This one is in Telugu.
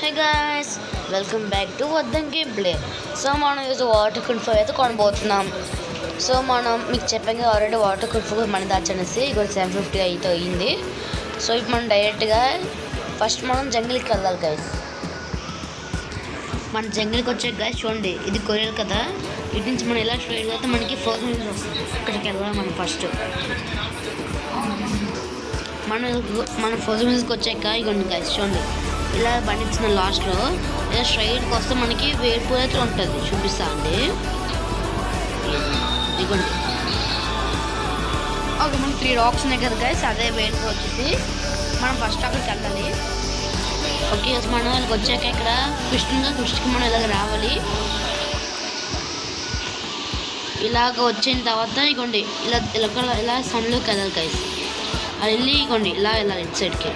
Hey guys, welcome back to Vaddam Gameplay. So మనం ఈరోజు వాటర్ కుల్ఫీ అయితే కొనబోతున్నాం. సో మనం మీకు చెప్పాం ఆల్రెడీ వాటర్ కుల్ఫీ మన దాచనేసి ఇక్కడ 750 అయితే అయ్యింది. సో ఇప్పుడు మనం డైరెక్ట్గా ఫస్ట్ మనం జంగిల్కి వెళ్ళాలి గైస్. మన జంగిల్కి వచ్చే గైస్ చూడండి, ఇది కొరియల్ కదా, ఇటు నుంచి మనం ఇలా స్ట్రైట్గా అయితే మనకి ఫ్రోజన్ హిల్స్ వస్తుంది. ఇక్కడికి వెళ్ళాలి మనం ఫస్ట్. మన ఫ్రోజన్ హిల్స్కి వచ్చాక ఇగోండి గైస్ చూడండి, ఇలా బండిచ్చిన లాస్ట్లో ఇలా స్ట్రైట్కి వస్తే మనకి వేర్పూల్ అయితే ఉంటుంది. చూపిస్తా అండి, ఇదిగోండి. ఓకే, మనకి 3 రాక్స్ ఉన్నాయి కదా గైస్, అదే వేర్పూల్ వచ్చేసి మనం ఫస్ట్ అక్కడికి వెళ్ళాలి. ఓకే, మనం వాళ్ళకి వచ్చాక ఇక్కడ కృష్ణకి మనం ఇలాగ రావాలి. ఇలాగ వచ్చిన తర్వాత ఇగోండి ఇలా సన్లోకి వెళ్ళాలి గైస్. అది వెళ్ళి ఇగోండి ఇలా వెళ్ళాలి ఇటు సైడ్కి.